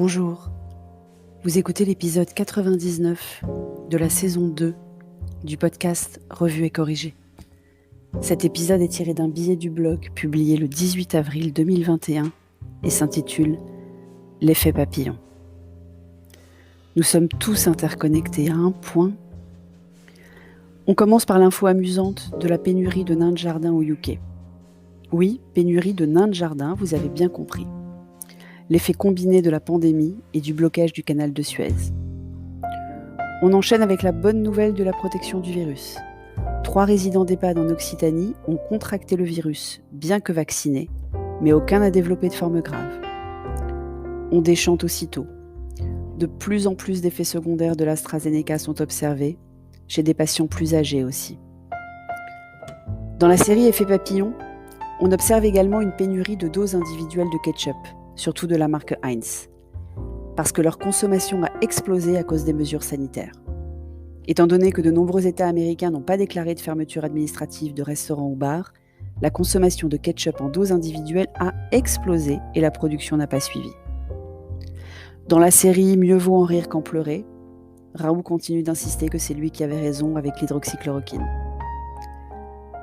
Bonjour, vous écoutez l'épisode 99 de la saison 2 du podcast Revue et corrigée. Cet épisode est tiré d'un billet du blog publié le 18 avril 2021 et s'intitule « L'effet papillon ». Nous sommes tous interconnectés à un point. On commence par l'info amusante de la pénurie de nains de jardin au UK. Oui, pénurie de nains de jardin, vous avez bien compris. L'effet combiné de la pandémie et du blocage du canal de Suez. On enchaîne avec la bonne nouvelle de la protection du virus. 3 résidents d'EHPAD en Occitanie ont contracté le virus, bien que vaccinés, mais aucun n'a développé de forme grave. On déchante aussitôt. De plus en plus d'effets secondaires de l'AstraZeneca sont observés, chez des patients plus âgés aussi. Dans la série Effet papillon, on observe également une pénurie de doses individuelles de ketchup, surtout de la marque Heinz, parce que leur consommation a explosé à cause des mesures sanitaires. Étant donné que de nombreux États américains n'ont pas déclaré de fermeture administrative de restaurants ou bars, la consommation de ketchup en doses individuelles a explosé et la production n'a pas suivi. Dans la série Mieux vaut en rire qu'en pleurer, Raoult continue d'insister que c'est lui qui avait raison avec l'hydroxychloroquine.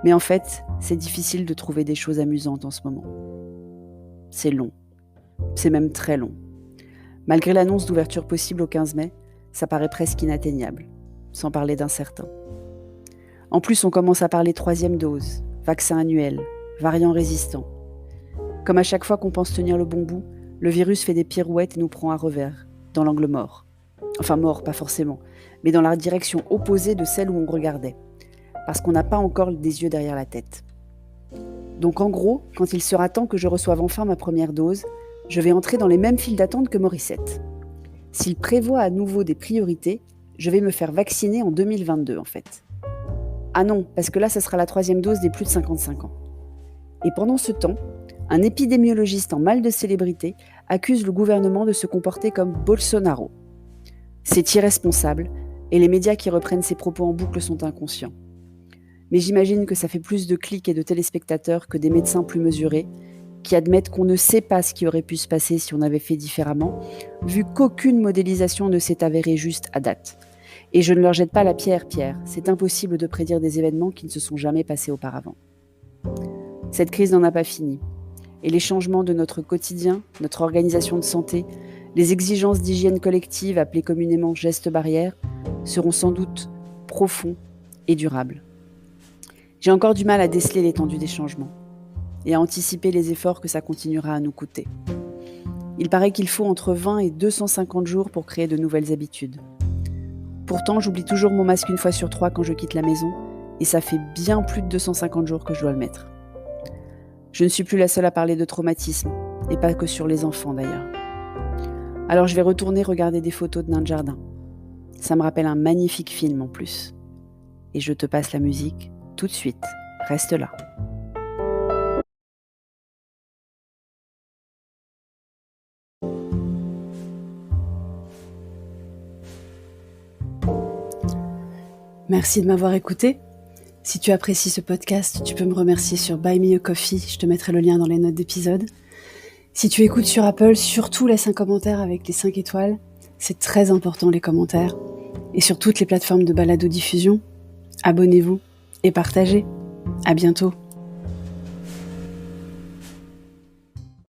Mais en fait, c'est difficile de trouver des choses amusantes en ce moment. C'est long. C'est même très long. Malgré l'annonce d'ouverture possible au 15 mai, ça paraît presque inatteignable, sans parler d'incertain. En plus, on commence à parler 3e dose, vaccin annuel, variant résistant. Comme à chaque fois qu'on pense tenir le bon bout, le virus fait des pirouettes et nous prend à revers, dans l'angle mort. Enfin mort, pas forcément, mais dans la direction opposée de celle où on regardait, parce qu'on n'a pas encore des yeux derrière la tête. Donc en gros, quand il sera temps que je reçoive enfin ma première dose, je vais entrer dans les mêmes files d'attente que Morissette. S'il prévoit à nouveau des priorités, je vais me faire vacciner en 2022 en fait. Ah non, parce que là, ça sera la 3e dose des plus de 55 ans. Et pendant ce temps, un épidémiologiste en mal de célébrité accuse le gouvernement de se comporter comme Bolsonaro. C'est irresponsable, et les médias qui reprennent ses propos en boucle sont inconscients. Mais j'imagine que ça fait plus de clics et de téléspectateurs que des médecins plus mesurés, qui admettent qu'on ne sait pas ce qui aurait pu se passer si on avait fait différemment, vu qu'aucune modélisation ne s'est avérée juste à date. Et je ne leur jette pas la pierre, c'est impossible de prédire des événements qui ne se sont jamais passés auparavant. Cette crise n'en a pas fini, et les changements de notre quotidien, notre organisation de santé, les exigences d'hygiène collective appelées communément gestes barrières, seront sans doute profonds et durables. J'ai encore du mal à déceler l'étendue des changements et à anticiper les efforts que ça continuera à nous coûter. Il paraît qu'il faut entre 20 et 250 jours pour créer de nouvelles habitudes. Pourtant, j'oublie toujours mon masque 1 fois sur 3 quand je quitte la maison, et ça fait bien plus de 250 jours que je dois le mettre. Je ne suis plus la seule à parler de traumatisme, et pas que sur les enfants d'ailleurs. Alors je vais retourner regarder des photos de nains de jardin. Ça me rappelle un magnifique film en plus. Et je te passe la musique tout de suite. Reste là. Merci de m'avoir écouté. Si tu apprécies ce podcast, tu peux me remercier sur Buy Me a Coffee, je te mettrai le lien dans les notes d'épisode. Si tu écoutes sur Apple, surtout laisse un commentaire avec les 5 étoiles. C'est très important les commentaires. Et sur toutes les plateformes de balado-diffusion, abonnez-vous et partagez. À bientôt.